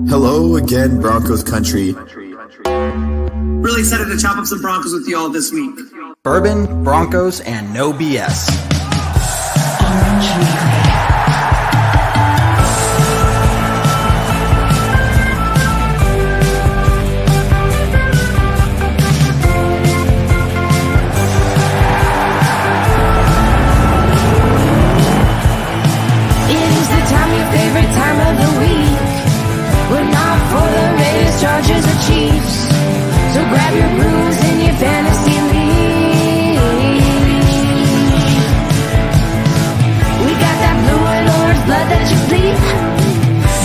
Hello again, Broncos country. Really excited to chop up some Broncos with you all this week. Bourbon, Broncos, and no BS. Favorite time of the week. We're not for the Raiders, Chargers, or Chiefs. So grab your brews in your fantasy league. We got that blue and orange blood that you bleed.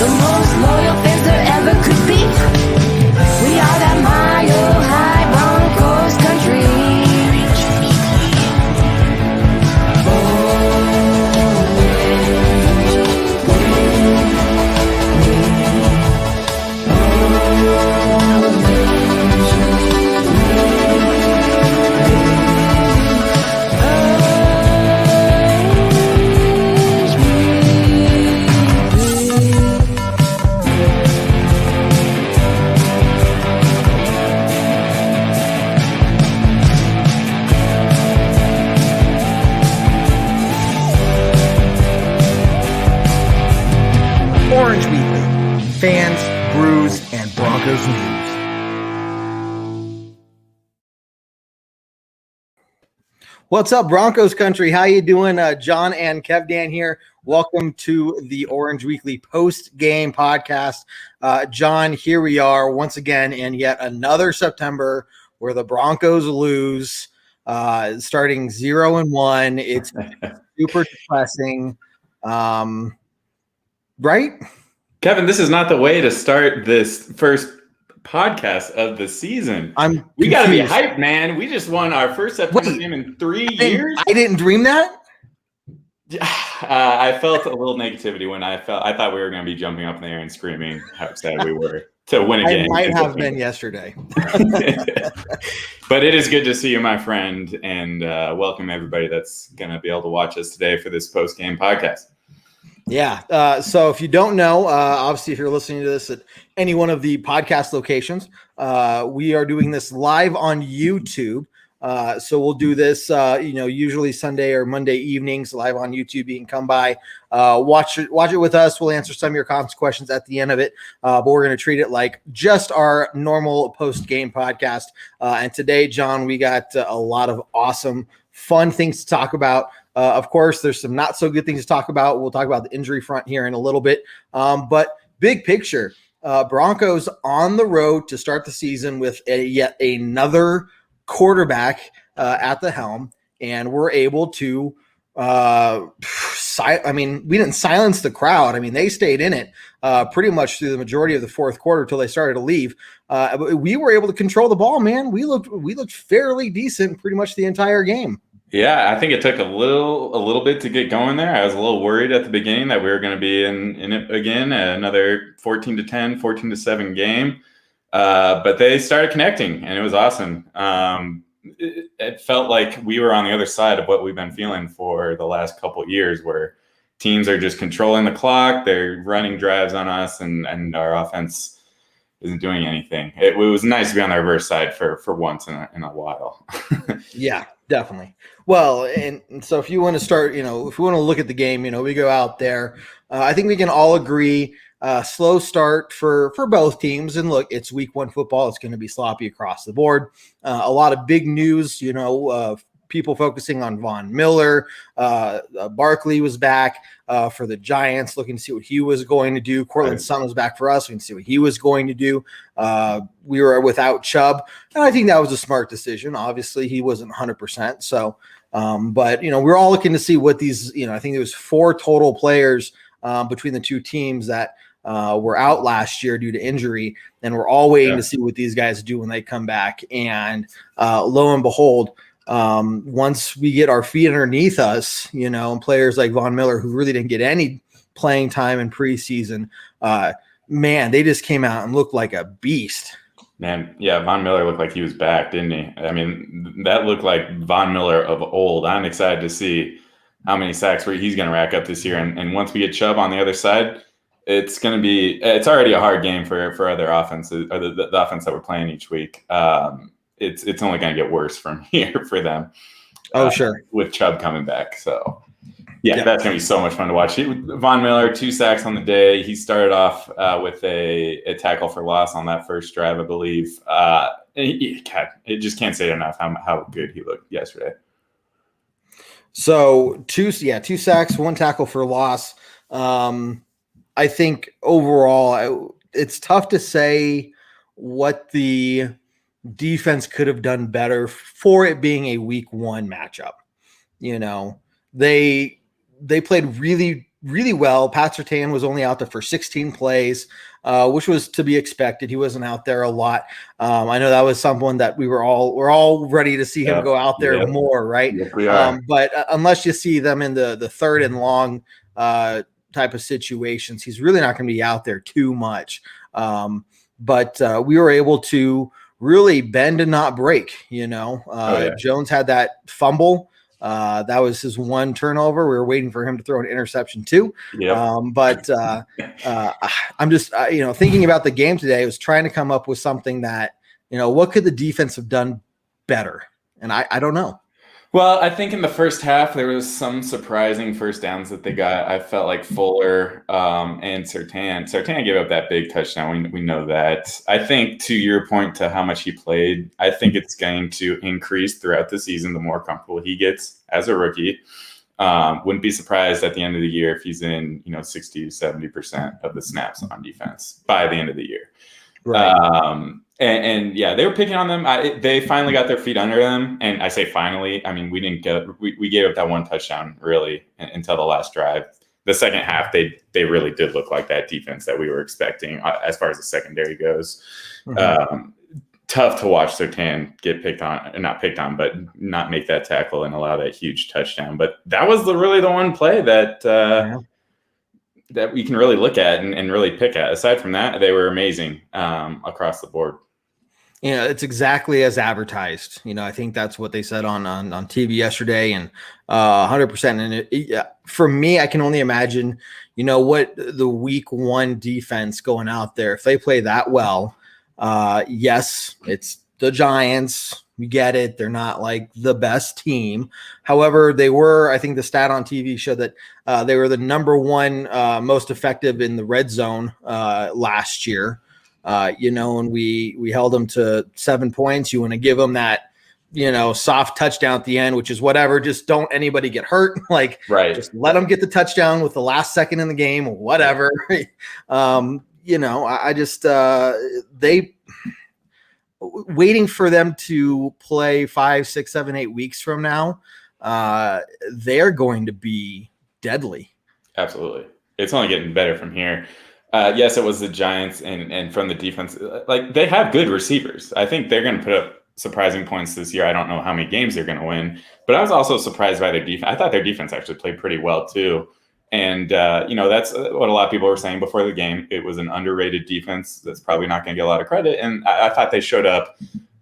The most loyal fans there ever could be. We are that mile high Broncos country. Orange Weekly, fans, brews, and Broncos news. What's up, Broncos country? How you doing? Jon and KevDan here. Welcome to the Orange Weekly post-game podcast. Jon, here we are once again in yet another September where the Broncos lose, starting 0-1. It's super depressing. Right? Kevin, this is not the way to start this first podcast of the season. We got to be hyped, man. We just won our first September game in 3 years. I didn't dream that? I felt a little negativity when I thought we were going to be jumping up in the air and screaming how excited we were to win a game. I might have been yesterday. But it is good to see you, my friend, and welcome everybody that's going to be able to watch us today for this post-game podcast. Yeah. So if you don't know, obviously, if you're listening to this at any one of the podcast locations, we are doing this live on YouTube. So we'll do this, usually Sunday or Monday evenings live on YouTube. You can come by, watch it with us. We'll answer some of your comments, questions at the end of it. But we're going to treat it like just our normal post-game podcast. And today, Jon, we got a lot of awesome, fun things to talk about. Of course, there's some not so good things to talk about. We'll talk about the injury front here in a little bit. But big picture, Broncos on the road to start the season with yet another quarterback at the helm. And we're able to, we didn't silence the crowd. I mean, they stayed in it pretty much through the majority of the fourth quarter till they started to leave. But we were able to control the ball, man. We looked fairly decent pretty much the entire game. Yeah, I think it took a little bit to get going there. I was a little worried at the beginning that we were going to be in it again, another 14-10, 14-7 game. But they started connecting, and it was awesome. It felt like we were on the other side of what we've been feeling for the last couple of years, where teams are just controlling the clock, they're running drives on us, and our offense isn't doing anything. It was nice to be on the reverse side for once in a while. Yeah, definitely. Well, and so if you want to start, if we want to look at the game, we go out there. I think we can all agree, slow start for both teams. And look, it's week one football. It's going to be sloppy across the board. A lot of big news, people focusing on Von Miller. Barkley was back for the Giants, looking to see what he was going to do. Cortland Sutton was back for us. We can see what he was going to do. We were without Chubb, and I think that was a smart decision. Obviously, he wasn't 100%. So, but we're all looking to see what these. I think there was 4 total players between the two teams that were out last year due to injury, and we're all waiting to see what these guys do when they come back. And lo and behold, once we get our feet underneath us, and players like Von Miller, who really didn't get any playing time in preseason, man, they just came out and looked like a beast. Man, yeah, Von Miller looked like he was back, didn't he? I mean, that looked like Von Miller of old. I'm excited to see how many sacks he's going to rack up this year. And once we get Chubb on the other side, it's already a hard game for other offenses, or the offense that we're playing each week. It's only going to get worse from here for them. Oh, sure. With Chubb coming back. So, yeah, that's going to be so much fun to watch. Von Miller, 2 sacks on the day. He started off with a tackle for loss on that first drive, I believe. It just can't say enough how good he looked yesterday. So 2 sacks, 1 tackle for loss. I think overall it's tough to say what the defense could have done better for it being a week 1 matchup. They played really, really well. Pat Surtain was only out there for 16 plays, which was to be expected. He wasn't out there a lot. I know that was someone that we're all ready to see him go out there more, right? Yes, we are. But unless you see them in the third and long type of situations, he's really not going to be out there too much. But we were able to really bend and not break. Jones had that fumble. That was his 1 turnover. We were waiting for him to throw an interception too. Yep. I'm just, thinking about the game today, I was trying to come up with something that, what could the defense have done better? And I don't know. Well, I think in the first half, there was some surprising first downs that they got. I felt like Fuller and Surtain gave up that big touchdown. We know that. I think, to your point to how much he played, I think it's going to increase throughout the season the more comfortable he gets as a rookie. Wouldn't be surprised at the end of the year if he's in 60 to 70% of the snaps on defense by the end of the year. Right. And they were picking on them. They finally got their feet under them. And I say finally, I mean, we gave up that 1 touchdown really until the last drive. The second half, they really did look like that defense that we were expecting as far as the secondary goes. Mm-hmm. Tough to watch Surtain get not picked on, but not make that tackle and allow that huge touchdown. But that was really the one play that we can really look at and really pick at. Aside from that, they were amazing across the board. It's exactly as advertised. I think that's what they said on TV yesterday, and 100%. And for me, I can only imagine, what the week 1 defense going out there, if they play that well, yes, it's the Giants. We get it. They're not like the best team. However, they were, I think the stat on TV showed that they were the number 1 most effective in the red zone last year. And we held them to 7 points. You want to give them that, soft touchdown at the end, which is whatever. Just don't anybody get hurt. Just let them get the touchdown with the last second in the game, whatever. Waiting for them to play 5, 6, 7, 8 weeks from now, they're going to be deadly. Absolutely. It's only getting better from here. Yes, it was the Giants, and from the defense, they have good receivers. I think they're going to put up surprising points this year. I don't know how many games they're going to win, but I was also surprised by their defense. I thought their defense actually played pretty well too. And, that's what a lot of people were saying before the game. It was an underrated defense that's probably not going to get a lot of credit. And I thought they showed up,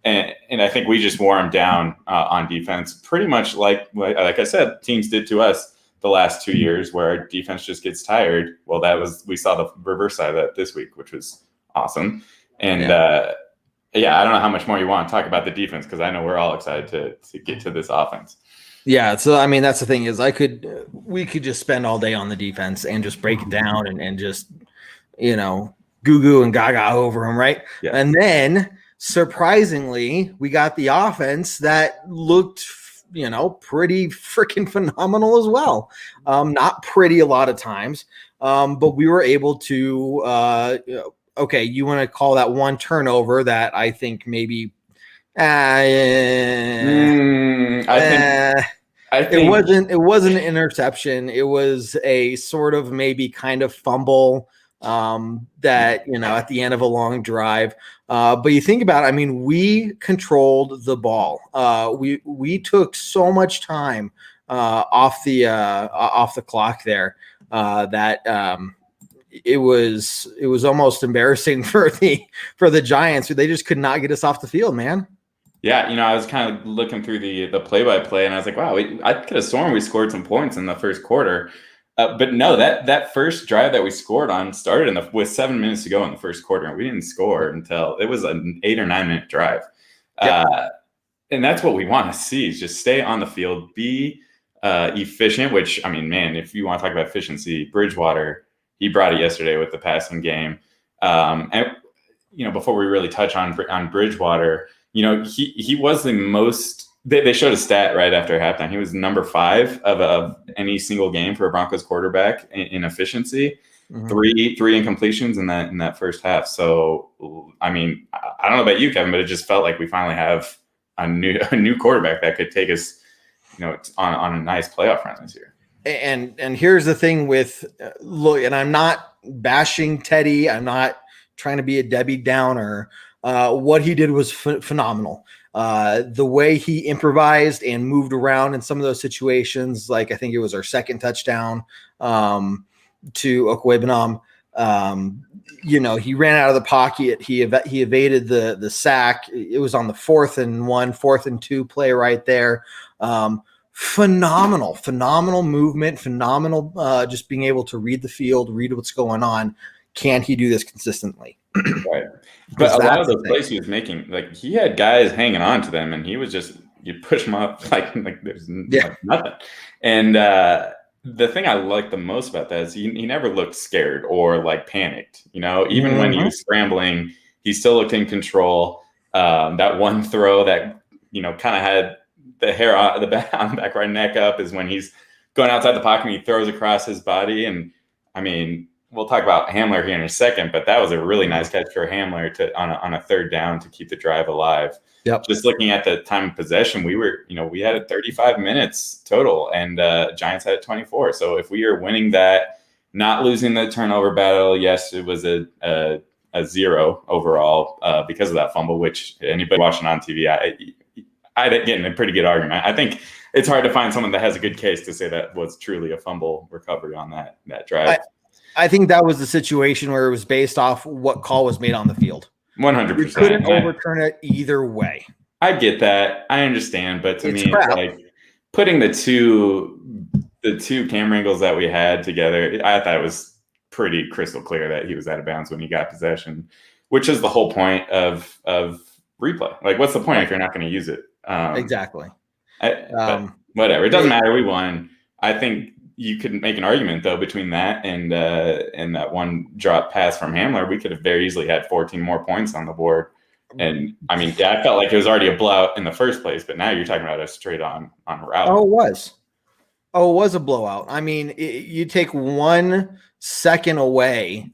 and I think we just wore them down on defense, pretty much like I said, teams did to us the last 2 years, where our defense just gets tired. Well, we saw the reverse side of that this week, which was awesome. And I don't know how much more you want to talk about the defense, because I know we're all excited to get to this offense. Yeah, so I mean, that's the thing is we could just spend all day on the defense and just break it down and just goo goo and gaga over them, right? Yeah. And then surprisingly, we got the offense that looked pretty freaking phenomenal as well. Not pretty a lot of times, but we were able to. Okay, you want to call that 1 turnover that I think maybe. I think it wasn't an interception. It was a sort of maybe kind of fumble that at the end of a long drive. But you think about it, I mean, we controlled the ball. We took so much time off the clock there that it was almost embarrassing for the Giants, who they just could not get us off the field, man. Yeah, I was kind of looking through the play-by-play, and I was like, wow, I could have sworn we scored some points in the first quarter. But no, that first drive that we scored on started with 7 minutes to go in the first quarter, and we didn't score until it was an 8 or 9 minute drive. Yep. And that's what we want to see, is just stay on the field, be efficient, which, I mean, man, if you want to talk about efficiency, Bridgewater, he brought it yesterday with the passing game. And, before we really touch on Bridgewater, he was the most. They showed a stat right after halftime. He was number 5 of any single game for a Broncos quarterback in efficiency. Mm-hmm. Three incompletions in that first half. So, I mean, I don't know about you, Kevin, but it just felt like we finally have a new quarterback that could take us, on a nice playoff run this year. And here's the thing with look, and I'm not bashing Teddy. I'm not trying to be a Debbie Downer. What he did was phenomenal. The way he improvised and moved around in some of those situations, like I think it was our second touchdown to Okwebanam. He ran out of the pocket. He evaded the sack. It was on the 4th and 2 play right there. Phenomenal movement, phenomenal just being able to read the field, read what's going on. Can he do this consistently? Right. But a lot of those plays he was making, like he had guys hanging on to them, and he was just, you push them up like there's nothing. And the thing I like the most about that is he never looked scared or like panicked. Even when he was scrambling, he still looked in control. That one throw that kind of had the hair on the back right neck up is when he's going outside the pocket and he throws across his body. And I mean, we'll talk about Hamler here in a second, but that was a really nice catch for Hamler on a third down to keep the drive alive. Yep. Just looking at the time of possession, we had 35 minutes total, and Giants had 24. So if we are winning that, not losing the turnover battle, yes, it was a 0 overall because of that fumble, which anybody watching on TV, I'd get in a pretty good argument. I think it's hard to find someone that has a good case to say that was truly a fumble recovery on that drive. I think that was the situation where it was based off what call was made on the field. 100%. You couldn't overturn it either way. I get that. I understand. But to me, it's like putting the two camera angles that we had together, I thought it was pretty crystal clear that he was out of bounds when he got possession, which is the whole point of replay. Like, what's the point if you're not going to use it? Exactly. But whatever. It doesn't matter. We won. I think you could make an argument, though, between that and that one drop pass from Hamler. We could have very easily had 14 more points on the board. And, I mean, I felt like it was already a blowout in the first place, but now you're talking about a straight-on route. Oh, it was a blowout. I mean, you take 1 second away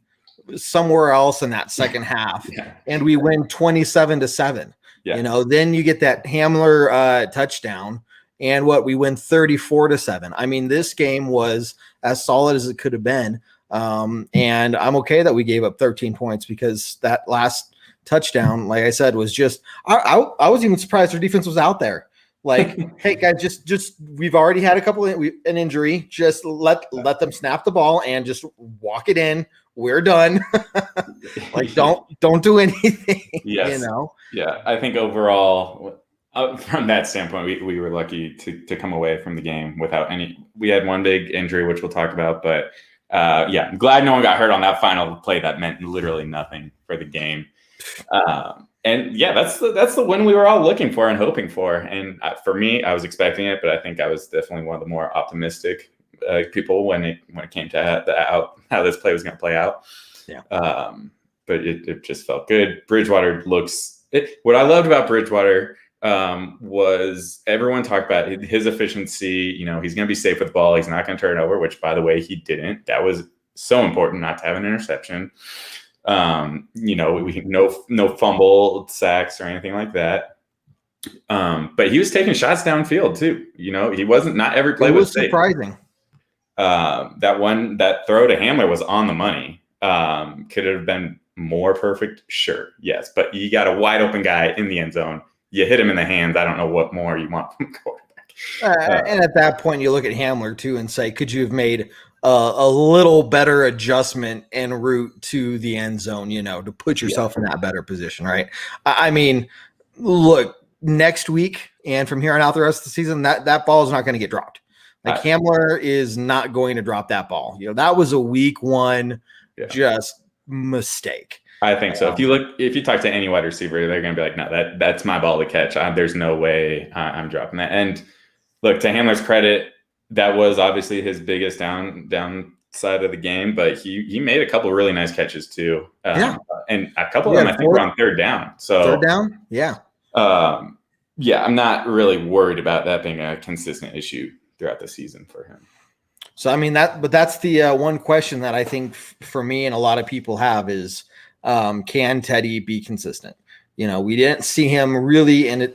somewhere else in that second half, and we win 27-7. Yeah. Then you get that Hamler touchdown. And we win 34-7. I mean, this game was as solid as it could have been. And I'm okay that we gave up 13 points because that last touchdown, like I said, was just, I was even surprised our defense was out there. Like, hey guys, just we've already had an injury. Just let them snap the ball and just walk it in. We're done. Like, don't do anything. Yes. Yeah. I think overall, from that standpoint, we were lucky to come away from the game without any. We had one big injury, which we'll talk about, but I'm glad no one got hurt on that final play. That meant literally nothing for the game. And that's the win we were all looking for and hoping for. And for me, I was expecting it, but I think I was definitely one of the more optimistic people when it came to how this play was going to play out. Yeah. But it just felt good. Bridgewater what I loved about Bridgewater was everyone talked about his efficiency. He's going to be safe with the ball. He's not going to turn it over, which, by the way, he didn't. That was so important, not to have an interception. No fumble sacks or anything like that. But he was taking shots downfield too. He wasn't. Not every play was safe. Surprising. That throw to Hamler was on the money. Could it have been more perfect? Sure, yes. But you got a wide open guy in the end zone. You hit him in the hands. I don't know what more you want from the quarterback. And at that point, you look at Hamler too and say, could you have made a little better adjustment en route to the end zone, to put yourself in that better position, right? I mean, look, next week and from here on out the rest of the season, that ball is not going to get dropped. Like Hamler is not going to drop that ball. That was a week one just mistake. I think so. If you talk to any wide receiver, they're going to be like, no, that's my ball to catch. There's no way I'm dropping that. And look, to Hamler's credit, that was obviously his biggest downside of the game, but he made a couple of really nice catches too. And a couple of them I think were on third down. So third down, I'm not really worried about that being a consistent issue throughout the season for him. So, I mean, that's the one question that I think for me and a lot of people have is, can Teddy be consistent? We didn't see him really in a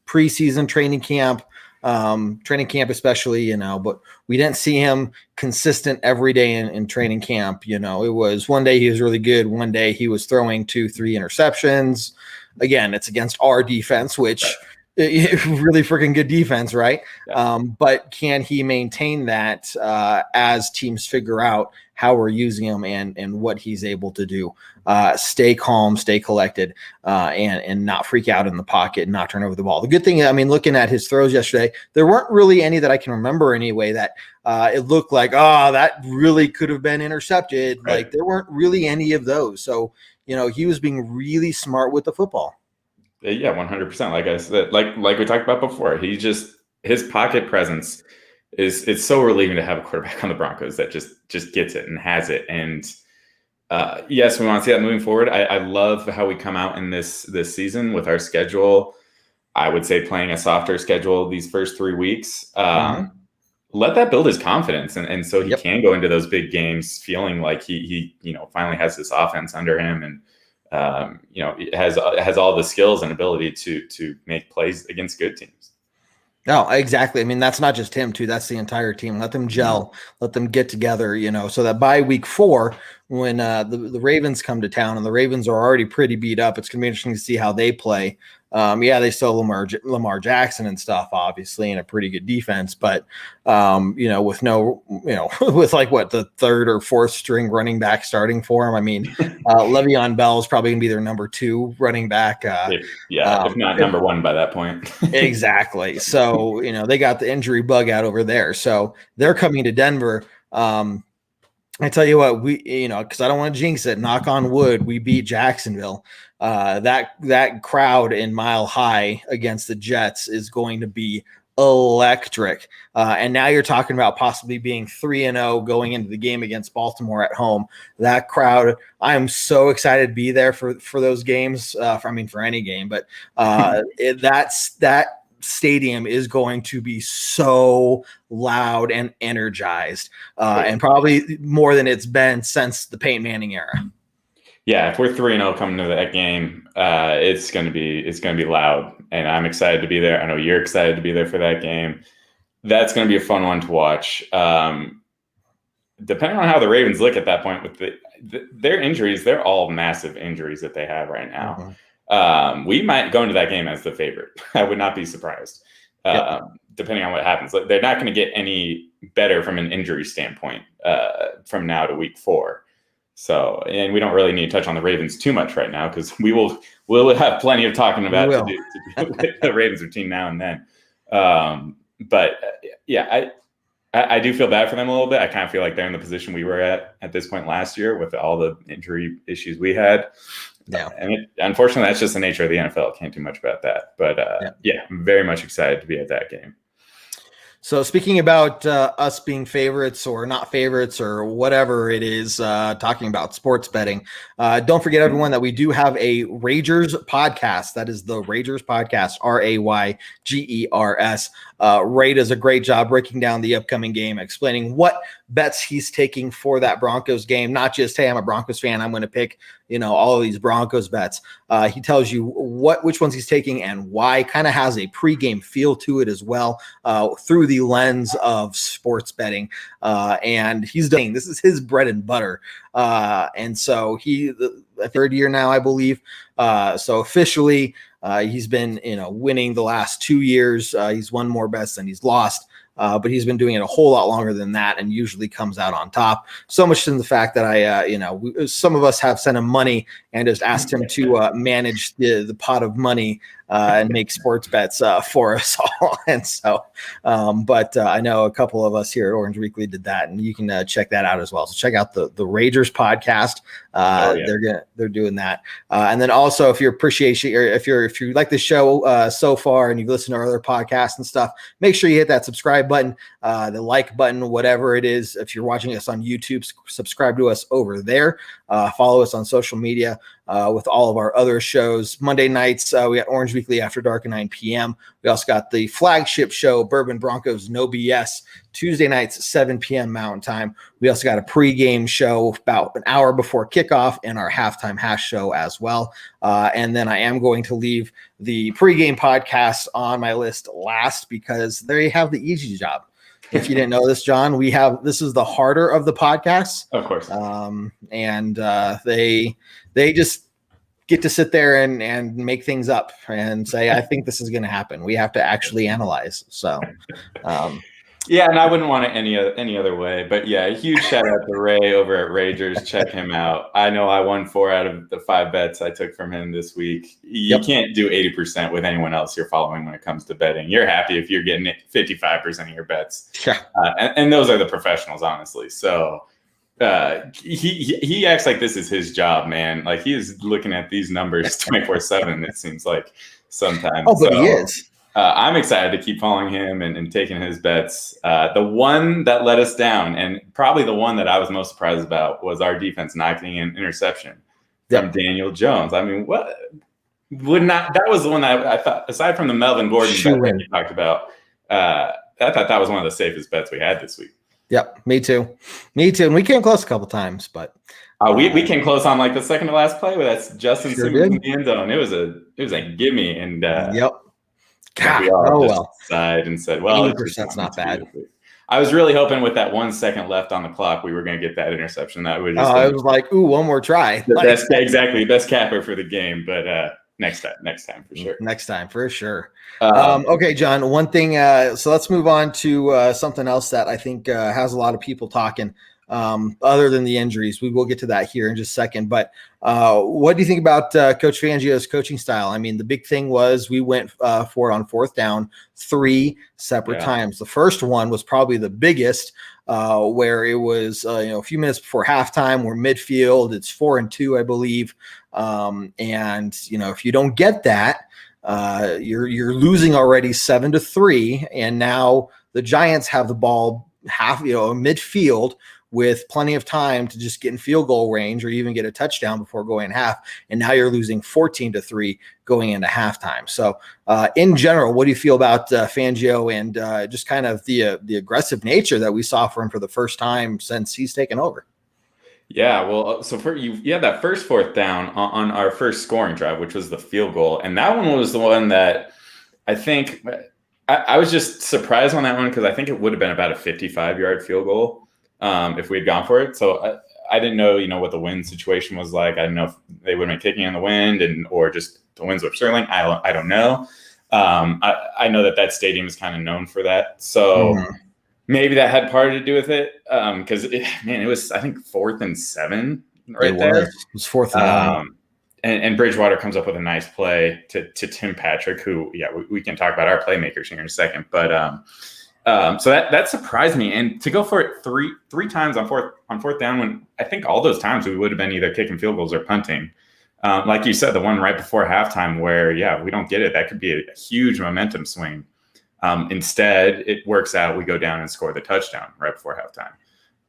preseason training camp especially, but we didn't see him consistent every day in training camp. It was one day he was really good. One day he was throwing 2-3 interceptions. Again, it's against our defense, which really freaking good defense, right? Yeah. But can he maintain that as teams figure out how we're using him and what he's able to do? Stay calm, stay collected, and not freak out in the pocket and not turn over the ball. The good thing, I mean, looking at his throws yesterday, there weren't really any that I can remember anyway that it looked like, that really could have been intercepted. Right. Like there weren't really any of those. So, he was being really smart with the football. Yeah, 100%. Like I said, like we talked about before, his pocket presence it's so relieving to have a quarterback on the Broncos that just gets it and has it. And yes, we want to see that moving forward. I love how we come out in this season with our schedule. I would say playing a softer schedule these first 3 weeks. Let that build his confidence, and so he can go into those big games feeling like he finally has this offense under him and. Has all the skills and ability to make plays against good teams. No, exactly. I mean, that's not just him too. That's the entire team. Let them gel, let them get together, so that by week 4, when the Ravens come to town and the Ravens are already pretty beat up, it's going to be interesting to see how they play. They still have Lamar Jackson and stuff, obviously, and a pretty good defense, but with no, with like the third or fourth string running back starting for him. I mean, Le'Veon Bell is probably going to be their number 2 running back. If not number 1 by that point. Exactly. So, they got the injury bug out over there. So they're coming to Denver. I tell you what, because I don't want to jinx it, knock on wood, we beat Jacksonville. That crowd in Mile High against the Jets is going to be electric. And now you're talking about possibly being 3-0 going into the game against Baltimore at home. That crowd, I am so excited to be there for those games. For any game, but that stadium is going to be so loud and energized, and probably more than it's been since the Peyton Manning era. Yeah, if we're 3-0 coming to that game, it's gonna be loud, and I'm excited to be there. I know you're excited to be there for that game. That's gonna be a fun one to watch. Depending on how the Ravens look at that point with their injuries, they're all massive injuries that they have right now. Mm-hmm. We might go into that game as the favorite. I would not be surprised, depending on what happens. They're not going to get any better from an injury standpoint from now to week 4. So, and we don't really need to touch on the Ravens too much right now because we'll have plenty of talking about to do with the Ravens between now and then. I do feel bad for them a little bit. I kind of feel like they're in the position we were at this point last year with all the injury issues we had. Yeah, and unfortunately, that's just the nature of the NFL. Can't do much about that. But I'm very much excited to be at that game. So speaking about us being favorites or not favorites or whatever it is, talking about sports betting, don't forget, everyone, that we do have a Ragers podcast. That is the Ragers podcast, RAYGERS. Ray does a great job breaking down the upcoming game, explaining what bets he's taking for that Broncos game. Not just, hey, I'm a Broncos fan, I'm going to pick, all of these Broncos bets. He tells you which ones he's taking and why. Kind of has a pregame feel to it as well, through the lens of sports betting. And he's doing, this is his bread and butter. And so a third year now, I believe. So officially, he's been, winning the last 2 years. He's won more bets than he's lost. But he's been doing it a whole lot longer than that and usually comes out on top. So much in the fact that some of us have sent him money and just asked him to manage the pot of money and make sports bets for us all. And so, but I know a couple of us here at Orange Weekly did that, and you can check that out as well. So check out the Ragers podcast. They're doing that. And then also, if you appreciate or if you like the show so far and you've listened to our other podcasts and stuff, make sure you hit that subscribe button, the like button, whatever it is. If you're watching us on YouTube, subscribe to us over there. Follow us on social media with all of our other shows. Monday nights, we got Orange Weekly After Dark at 9 p.m. We also got the flagship show, Bourbon Broncos No BS, Tuesday nights, 7 p.m. Mountain Time. We also got a pregame show about an hour before kickoff and our halftime hash show as well. And then I am going to leave the pregame podcast on my list last because they have the easy job. If you didn't know this, John, this is the harder of the podcasts. Of course. And they just get to sit there and make things up and say, I think this is going to happen. We have to actually analyze. So, yeah, and I wouldn't want it any other way. But yeah, a huge shout out to Ray over at Ragers. Check him out. I know I won 4 out of the 5 bets I took from him this week. You can't do 80% with anyone else you're following when it comes to betting. You're happy if you're getting 55% of your bets. Yeah. And those are the professionals, honestly. So he acts like this is his job, man. Like he is looking at these numbers 24/7. It seems like sometimes. Oh, but he is. I'm excited to keep following him and taking his bets. The one that let us down, and probably the one that I was most surprised about, was our defense knocking an interception from Daniel Jones. I mean, that was the one that I thought, aside from the Melvin Gordon bet that you talked about, I thought that was one of the safest bets we had this week. Yep, me too. And we came close a couple times, but we came close on like the second to last play, but that's Justin Simmons in the end zone. It was a gimme, and God, we all decided and said, well, 80%'s not bad. I was really hoping with that 1 second left on the clock, we were going to get that interception. That would just I was like, ooh, one more try. Best capper for the game. But next time for sure. Next time for sure. Okay, John, one thing. So let's move on to something else that I think has a lot of people talking. Other than the injuries, we will get to that here in just a second. But what do you think about Coach Fangio's coaching style? I mean, the big thing was we went for it on 4th down 3 separate times. The first one was probably the biggest, where it was a few minutes before halftime. We're midfield. It's 4-2, I believe. And if you don't get that, you're losing already 7-3, and now the Giants have the ball midfield with plenty of time to just get in field goal range or even get a touchdown before going in half. And now you're losing 14-3 going into halftime. So in general, what do you feel about Fangio and just kind of the aggressive nature that we saw from him for the first time since he's taken over? Yeah, well, so you had that first 4th down on our first scoring drive, which was the field goal. And that one was the one that I think I was just surprised on that one because I think it would have been about a 55-yard field goal if we had gone for it. So I didn't know, what the wind situation was like. I didn't know if they would have been kicking in the wind or just the winds were sterling. I don't know. I know that stadium is kind of known for that. So maybe that had part to do with it. Because it was, I think, 4th and 7 right there. It was 4th and 1. And Bridgewater comes up with a nice play to Tim Patrick, who, we can talk about our playmakers here in a second. But so that surprised me. And to go for it three times on fourth down, when I think all those times we would have been either kicking field goals or punting. Like you said, the one right before halftime where, we don't get it. That could be a huge momentum swing. Instead, it works out. We go down and score the touchdown right before halftime.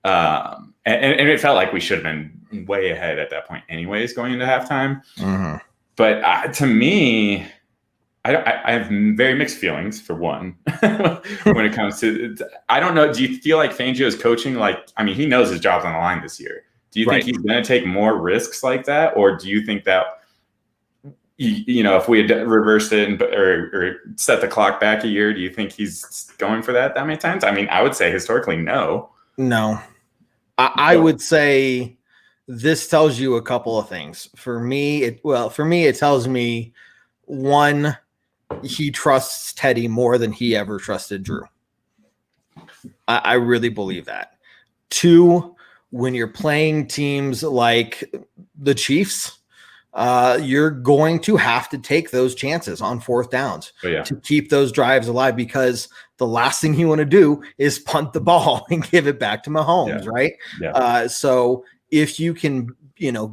And it felt like we should have been way ahead at that point anyways going into halftime. But to me, I have very mixed feelings, for one, when it comes to – I don't know. Do you feel like Fangio's coaching he knows his job's on the line this year. Do you think he's going to take more risks like that? Or do you think that, if we had reversed it or set the clock back a year, do you think he's going for that many times? I mean, I would say historically, no. No. I would say this tells you a couple of things. For me, it tells me, one, he trusts Teddy more than he ever trusted Drew. I really believe that. Two, when you're playing teams like the Chiefs, you're going to have to take those chances on fourth downs to keep those drives alive, because the last thing you want to do is punt the ball and give it back to Mahomes, right? Yeah. So if you can,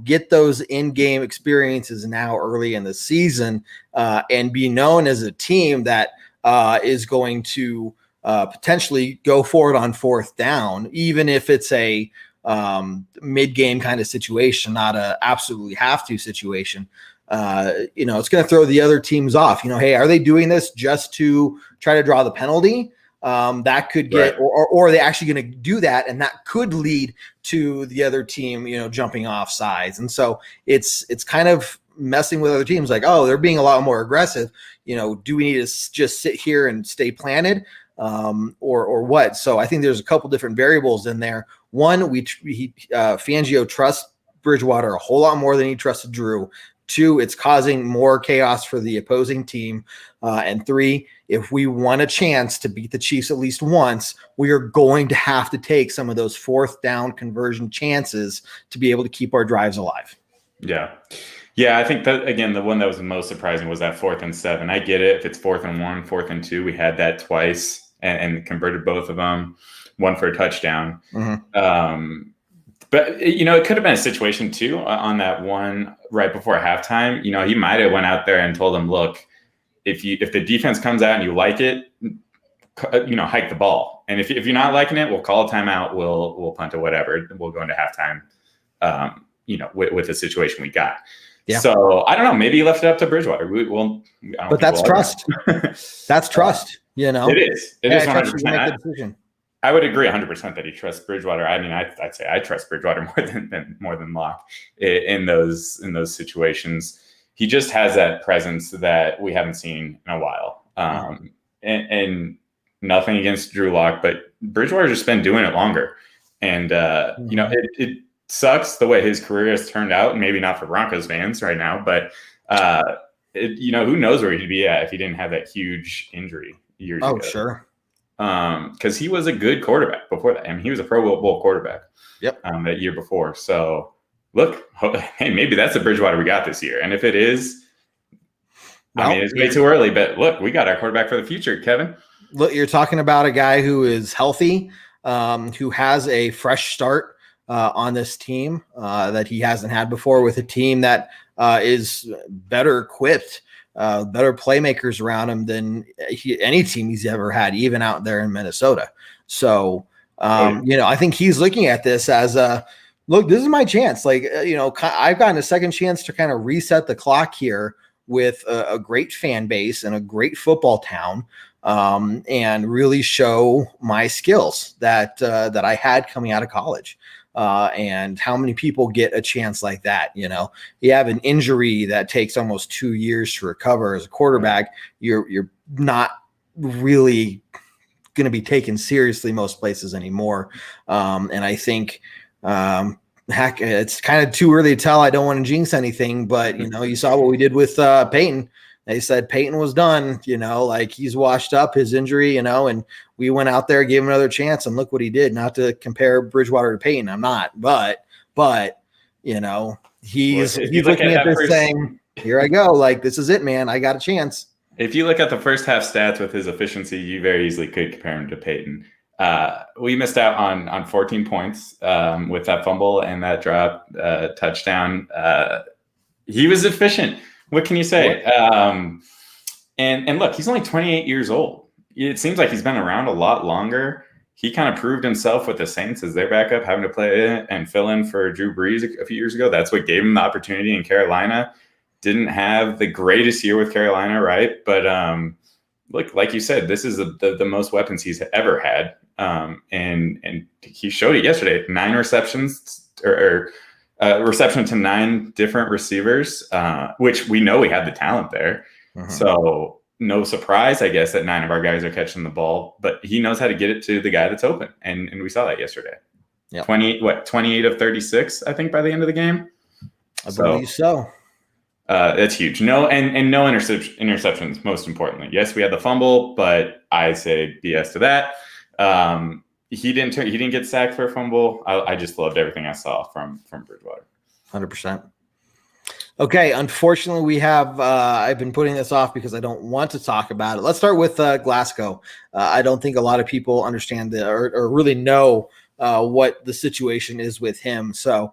get those in-game experiences now early in the season and be known as a team that is going to potentially go for it on fourth down, even if it's a mid-game kind of situation, not a absolutely have to situation, it's going to throw the other teams off. Hey, are they doing this just to try to draw the penalty? That could get, or are they actually going to do that? And that could lead to the other team, jumping off sides. And so it's kind of messing with other teams like, oh, they're being a lot more aggressive. Do we need to just sit here and stay planted? Or what? So I think there's a couple different variables in there. One, Fangio trusts Bridgewater a whole lot more than he trusted Drew. Two, it's causing more chaos for the opposing team. And three, if we want a chance to beat the Chiefs at least once, we are going to have to take some of those fourth down conversion chances to be able to keep our drives alive. Yeah. Yeah, I think that, again, the one that was the most surprising was that 4th and 7. I get it. If it's 4th and 1, 4th and 2, we had that twice and converted both of them, one for a touchdown. Mm-hmm. But, it could have been a situation, too, on that one right before halftime. He might have went out there and told them, look, if the defense comes out and you like it, hike the ball. And if you're not liking it, we'll call a timeout. We'll punt or whatever. We'll go into halftime, with the situation we got. Yeah. So I don't know. Maybe he left it up to Bridgewater. But that's trust. That's trust. It is. It is 100%. I would agree 100% that he trusts Bridgewater. I mean, I'd say I trust Bridgewater more than Locke in those situations. He just has that presence that we haven't seen in a while. And nothing against Drew Lock, but Bridgewater's just been doing it longer. And it sucks the way his career has turned out, and maybe not for Broncos fans right now, but who knows where he'd be at if he didn't have that huge injury years ago. Oh, sure. Because he was a good quarterback before that. I mean, he was a Pro Bowl quarterback. Yep. That year before. So look, hey, maybe that's the Bridgewater we got this year. And if it is, it's way too early, but look, we got our quarterback for the future, Kevin. Look, you're talking about a guy who is healthy, who has a fresh start on this team that he hasn't had before, with a team that is better equipped, better playmakers around him than any team he's ever had, even out there in Minnesota. So, I think he's looking at this as look, this is my chance. Like, I've gotten a second chance to kind of reset the clock here with a great fan base and a great football town, and really show my skills that I had coming out of college. And how many people get a chance like that? You have an injury that takes almost 2 years to recover as a quarterback. You're not really going to be taken seriously most places anymore. And I think, heck, it's kind of too early to tell. I don't want to jinx anything, but you saw what we did with Peyton. They said Peyton was done, like he's washed up his injury, and we went out there, gave him another chance, and look what he did. Not to compare Bridgewater to Peyton, I'm not, but he's looking at this saying, here I go. Like, this is it, man. I got a chance. If you look at the first half stats with his efficiency, you very easily could compare him to Peyton. We missed out on 14 points with that fumble and that drop touchdown. He was efficient. What can you say? And look, he's only 28 years old. It seems like he's been around a lot longer. He kind of proved himself with the Saints as their backup, having to play and fill in for Drew Brees a few years ago. That's what gave him the opportunity in Carolina. Didn't have the greatest year with Carolina, right? But look, like you said, this is the most weapons he's ever had. And he showed it yesterday. 9 receptions or reception to 9 different receivers, which we know we had the talent there. Uh-huh. So no surprise, I guess, that 9 of our guys are catching the ball, but he knows how to get it to the guy that's open. And we saw that yesterday. Yeah. 28 of 36, I think, by the end of the game. I believe so. That's huge. No interceptions, most importantly. Yes, we had the fumble, but I say BS to that. He didn't get sacked for a fumble. I just loved everything I saw from Bridgewater. 100%. Okay, unfortunately, we have. I've been putting this off because I don't want to talk about it. Let's start with Glasgow. I don't think a lot of people understand or really know what the situation is with him. So,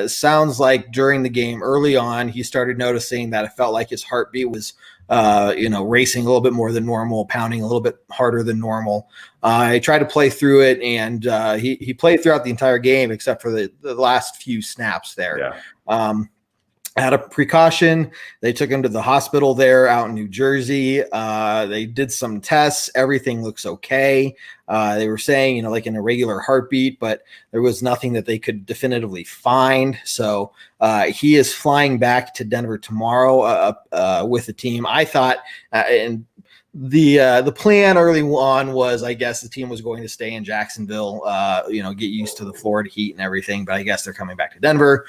sounds like during the game, early on, he started noticing that it felt like his heartbeat was, racing a little bit more than normal, pounding a little bit harder than normal. I tried to play through it, and he played throughout the entire game except for the last few snaps there. Yeah. Out of precaution, they took him to the hospital there out in New Jersey. They did some tests. Everything looks okay. They were saying, like an irregular heartbeat, but there was nothing that they could definitively find. So he is flying back to Denver tomorrow with the team. I thought, and the plan early on was, I guess the team was going to stay in Jacksonville, get used to the Florida heat and everything, but I guess they're coming back to Denver.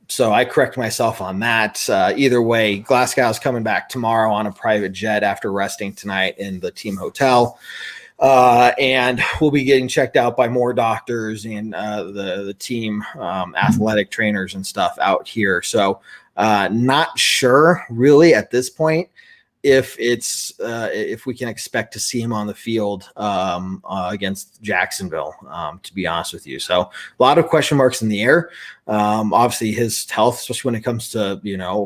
So I correct myself on that. Either way, Glasgow's coming back tomorrow on a private jet after resting tonight in the team hotel. And we'll be getting checked out by more doctors and the team athletic trainers and stuff out here. So not sure really at this point if we can expect to see him on the field against Jacksonville, to be honest with you. So a lot of question marks in the air. Obviously his health, especially when it comes to,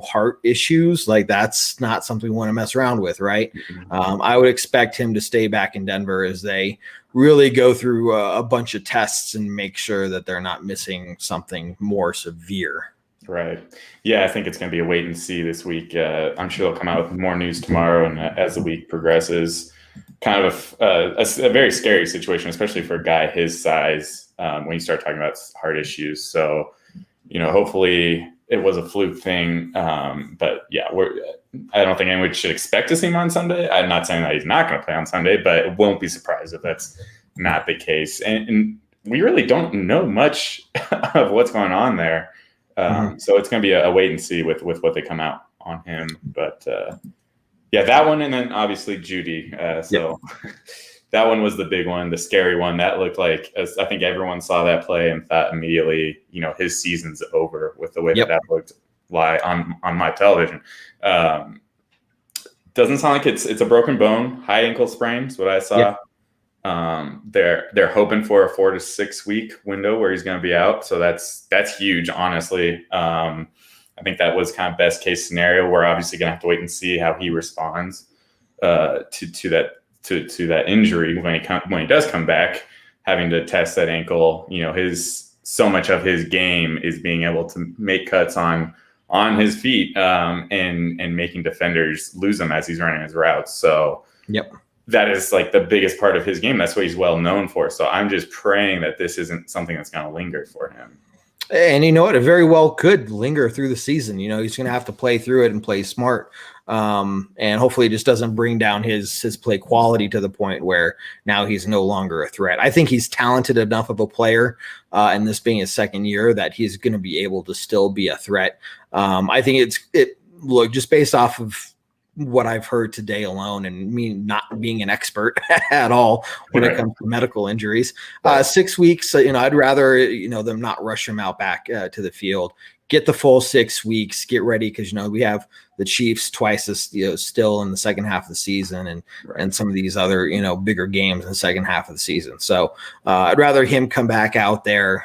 heart issues, like that's not something we want to mess around with. Right. I would expect him to stay back in Denver as they really go through a bunch of tests and make sure that they're not missing something more severe. Right. Yeah, I think it's going to be a wait and see this week. I'm sure they'll come out with more news tomorrow, and as the week progresses, kind of a very scary situation, especially for a guy his size, when you start talking about heart issues. So, hopefully it was a fluke thing. But yeah, I don't think anyone should expect to see him on Sunday. I'm not saying that he's not going to play on Sunday, but won't be surprised if that's not the case. And we really don't know much of what's going on there. So it's going to be a wait and see with what they come out on him. But that one. And then obviously Judy. That one was the big one, the scary one. That looked like, as I think everyone saw that play and thought immediately, his season's over with the way that looked live on my television. Doesn't sound like it's a broken bone, high ankle sprain is what I saw. Yep. They're hoping for a 4 to 6 week window where he's going to be out. So that's huge, honestly. I think that was kind of best case scenario. We're obviously going to have to wait and see how he responds to that injury when he does come back, having to test that ankle. So much of his game is being able to make cuts on his feet and making defenders lose him as he's running his routes. So that is like the biggest part of his game. That's what he's well known for. So I'm just praying that this isn't something that's going to linger for him. And you know what? It very well could linger through the season. He's going to have to play through it and play smart. And hopefully it just doesn't bring down his play quality to the point where now he's no longer a threat. I think he's talented enough of a player, and this being his second year, that he's going to be able to still be a threat. I think look, just based off of what I've heard today alone, and me not being an expert at all when it comes to medical injuries, 6 weeks, I'd rather, them not rush him out back to the field, get the full 6 weeks, get ready. Cause we have the Chiefs twice as, still in the second half of the season and some of these other, bigger games in the second half of the season. So I'd rather him come back out there,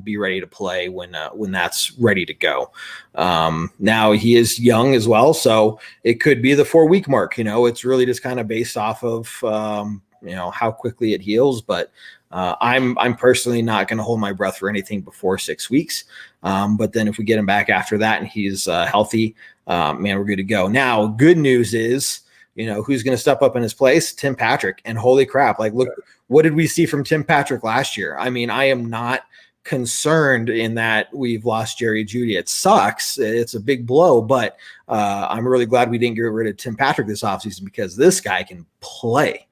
be ready to play when that's ready to go. Now he is young as well, so it could be the 4 week mark. It's really just kind of based off of, how quickly it heals, but I'm personally not going to hold my breath for anything before 6 weeks. But then if we get him back after that and he's healthy, we're good to go. Now, good news is, who's going to step up in his place? Tim Patrick. And holy crap, look, what did we see from Tim Patrick last year? I mean, I am not concerned in that we've lost Jerry Jeudy. It sucks. It's a big blow, but I'm really glad we didn't get rid of Tim Patrick this offseason because this guy can play.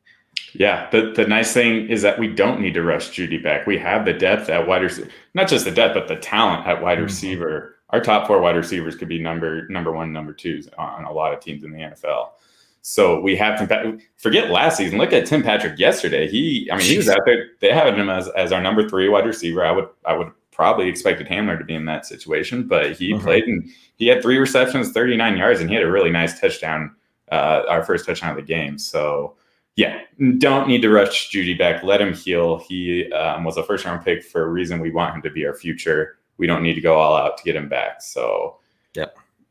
Yeah, the nice thing is that we don't need to rush Jeudy back. We have the depth at wide receiver, not just the depth, but the talent at wide receiver. Our top 4 wide receivers could be number 1, number 2s on a lot of teams in the NFL. So we have Tim Patrick. Forget last season. Look at Tim Patrick yesterday. He was out there. They had him as our number 3 wide receiver. I would probably expected Hamler to be in that situation, but he played and he had 3 receptions, 39 yards, and he had a really nice touchdown, our first touchdown of the game. So, yeah, don't need to rush Judy back. Let him heal. He was a first-round pick for a reason. We want him to be our future. We don't need to go all out to get him back. So,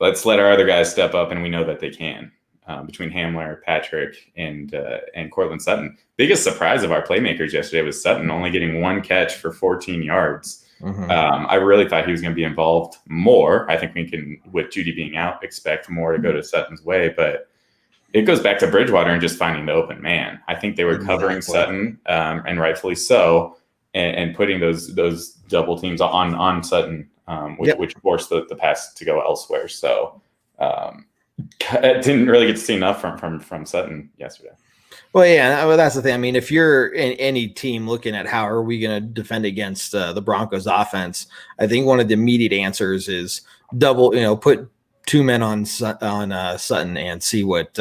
let's let our other guys step up, and we know that they can. Between Hamler, Patrick, and Cortland Sutton. Biggest surprise of our playmakers yesterday was Sutton only getting 1 catch for 14 yards. I really thought he was going to be involved more. I think we can, with Judy being out, expect more to go to Sutton's way, but it goes back to Bridgewater and just finding the open man. I think they were covering Sutton, and rightfully so, and putting those double teams on Sutton, which forced the pass to go elsewhere. So I didn't really get to see enough from Sutton yesterday. Well, yeah, that's the thing. I mean, if you're in any team looking at how are we going to defend against the Broncos offense, I think one of the immediate answers is put 2 men on Sutton and see what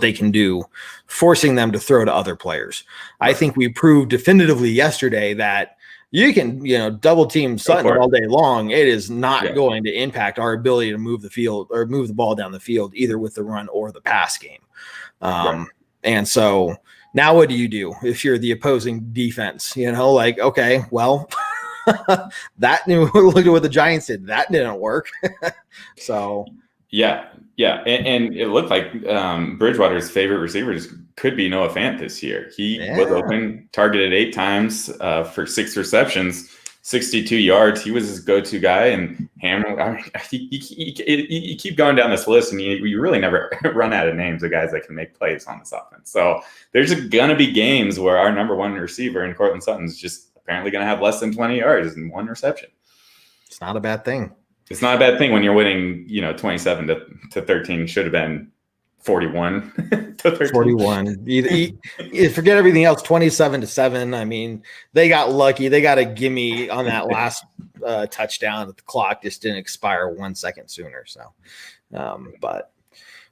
they can do, forcing them to throw to other players. I think we proved definitively yesterday that you can, double team Sutton all day long. It is not going to impact our ability to move the field or move the ball down the field, either with the run or the pass game. And so now what do you do if you're the opposing defense? Okay, well, look at what the Giants did. That didn't work. So yeah. And it looked like Bridgewater's favorite receivers could be Noah Fant this year. He was open, targeted 8 times for 6 receptions, 62 yards. He was his go-to guy. And Hamler, you keep going down this list, and you really never run out of names of guys that can make plays on this offense. So there's going to be games where our number 1 receiver in Cortland Sutton's just apparently going to have less than 20 yards in 1 reception. It's not a bad thing. It's not a bad thing when you're winning, 27 to 13. Should have been 41 to 13. 41. You forget everything else. 27-7. I mean, they got lucky. They got a gimme on that last touchdown. The clock just didn't expire 1 second sooner. So, but.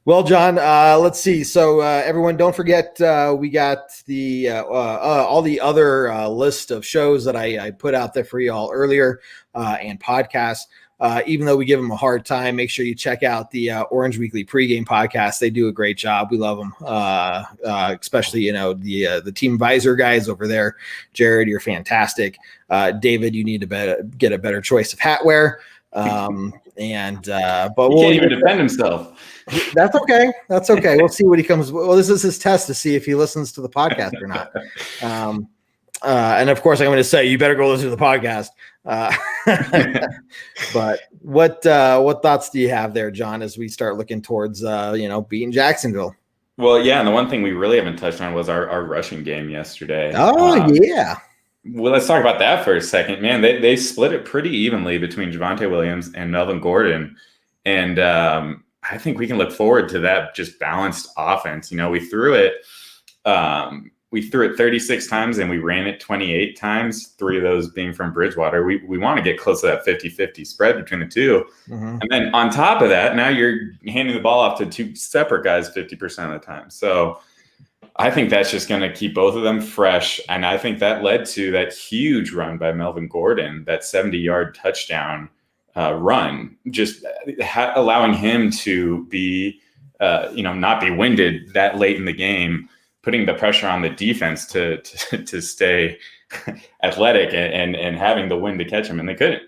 Well, John, let's see. So everyone, don't forget we got the all the other list of shows that I put out there for you all earlier and podcasts. Even though we give them a hard time, make sure you check out the Orange Weekly pregame podcast. They do a great job. We love them, especially the Team Visor guys over there. Jared, you're fantastic. David, you need to get a better choice of hat wear. But he can't even defend himself. That's okay. We'll see what he comes. Well, this is his test to see if he listens to the podcast or not. And of course, I'm going to say you better go listen to the podcast. But what thoughts do you have there, John, as we start looking towards beating Jacksonville? Well, yeah, and the one thing we really haven't touched on was our rushing game yesterday. Oh, yeah. Well, let's talk about that for a second, man. They split it pretty evenly between Daronte Williams and Melvin Gordon, and I think we can look forward to that just balanced offense. We threw it 36 times and we ran it 28 times, 3 of those being from Bridgewater. We want to get close to that 50-50 spread between the two. And then on top of that, now you're handing the ball off to 2 separate guys 50% of the time. So I think that's just going to keep both of them fresh. And I think that led to that huge run by Melvin Gordon, that 70-yard touchdown run, just allowing him to be, not be winded that late in the game, putting the pressure on the defense to stay athletic and having the wind to catch him, and they couldn't.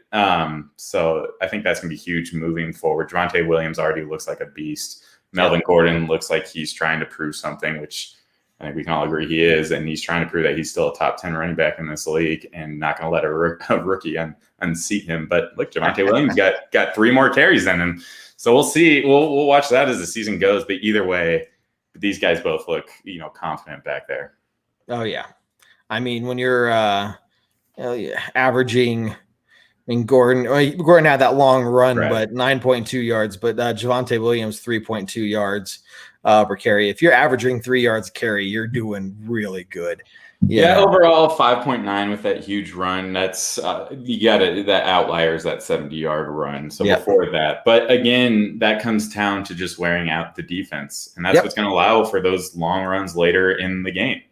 So I think that's going to be huge moving forward. Daronte Williams already looks like a beast. Melvin Gordon looks like he's trying to prove something, which I think we can all agree he is, and he's trying to prove that he's still a top 10 running back in this league and not going to let a rookie unseat him. But look, Daronte Williams got 3 more carries in him. So we'll see. We'll watch that as the season goes. But either way, these guys both look, confident back there. Oh, yeah. I mean, when you're averaging – Gordon had that long run, right, but 9.2 yards. But Javonte Williams, 3.2 yards per carry. If you're averaging 3 yards a carry, you're doing really good. Yeah, overall 5.9 with that huge run. That's you got it. That outlier is that 70-yard run. So before that, but again, that comes down to just wearing out the defense, and that's what's going to allow for those long runs later in the game.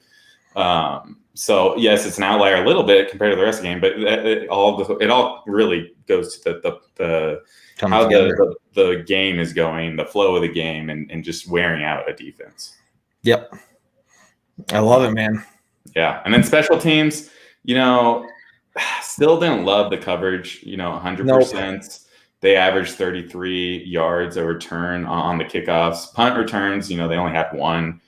So yes, it's an outlier a little bit compared to the rest of the game, but it all really goes to the how the game is going, the flow of the game, and just wearing out a defense. Yep. I love it, man. Yeah. And then special teams, still didn't love the coverage, 100%. Nope. They averaged 33 yards a return on the kickoffs. Punt returns, they only have one.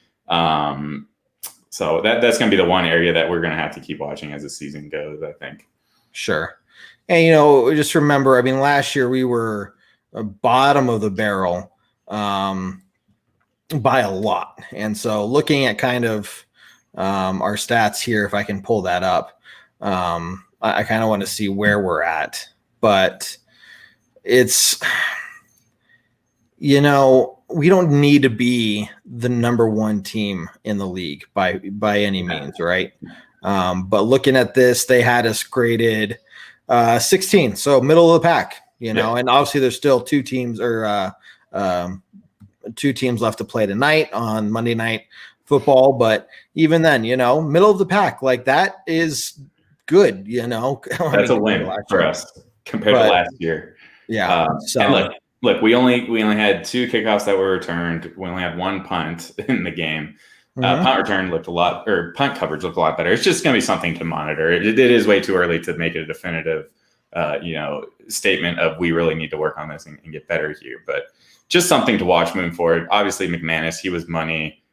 So that's going to be the one area that we're going to have to keep watching as the season goes, I think. Sure. And, just remember, last year we were bottom of the barrel by a lot. And so looking at kind of our stats here, if I can pull that up, I kind of want to see where we're at. But it's, we don't need to be the number one team in the league by any means, right? But looking at this, they had us graded 16, so middle of the pack, and obviously there's still two teams left to play tonight on Monday Night Football. But even then, middle of the pack, like that is good, That's a win for us compared to last year. Yeah. And look, we only had 2 kickoffs that were returned. We only had 1 punt in the game. Punt return punt coverage looked a lot better. It's just going to be something to monitor. It is way too early to make it a definitive, statement of we really need to work on this and get better here. But just something to watch moving forward. Obviously, McManus, he was money.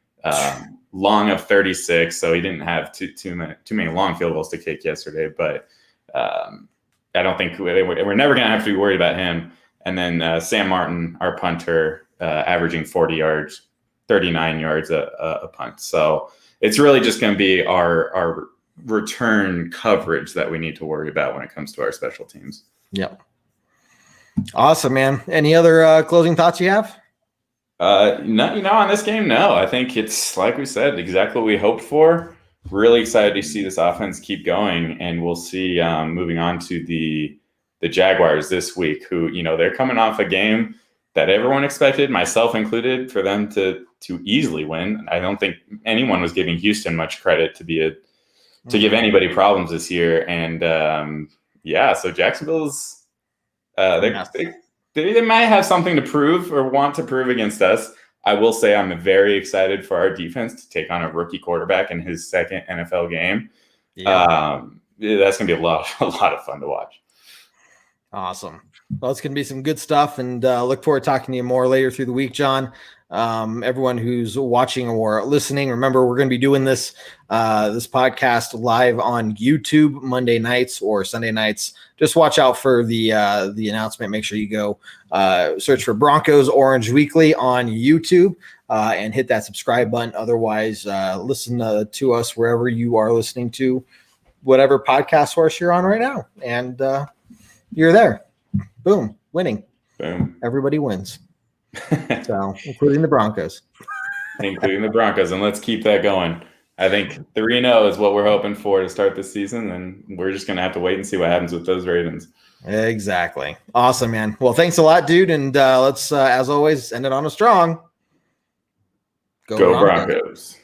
Long of 36, so he didn't have too many long field goals to kick yesterday. But I don't think we're never going to have to be worried about him. And then Sam Martin, our punter, averaging 40 yards, 39 yards a punt. So it's really just going to be our return coverage that we need to worry about when it comes to our special teams. Yep. Awesome, man. Any other closing thoughts you have? No, on this game, no. I think it's, like we said, exactly what we hoped for. Really excited to see this offense keep going, and we'll see moving on to the Jaguars this week, who, they're coming off a game that everyone expected, myself included, for them to easily win. I don't think anyone was giving Houston much credit to give anybody problems this year. And so Jacksonville's they might have something to prove or want to prove against us. I will say I'm very excited for our defense to take on a rookie quarterback in his second NFL game. Yeah. That's going to be a lot of fun to watch. Awesome. Well, it's going to be some good stuff, and look forward to talking to you more later through the week, John. Everyone who's watching or listening, remember we're going to be doing this podcast live on YouTube Monday nights or Sunday nights. Just watch out for the announcement. Make sure you go search for Broncos Orange Weekly on YouTube and hit that subscribe button. Otherwise, listen to us wherever you are listening to whatever podcast source you're on right now, and you're there. Boom, winning. Boom. Everybody wins. So, including the Broncos. Including the Broncos. And let's keep that going. I think 3-0 is what we're hoping for to start this season. And we're just going to have to wait and see what happens with those Ravens. Exactly. Awesome, man. Well, thanks a lot, dude. And let's, as always, end it on a strong. Go Broncos.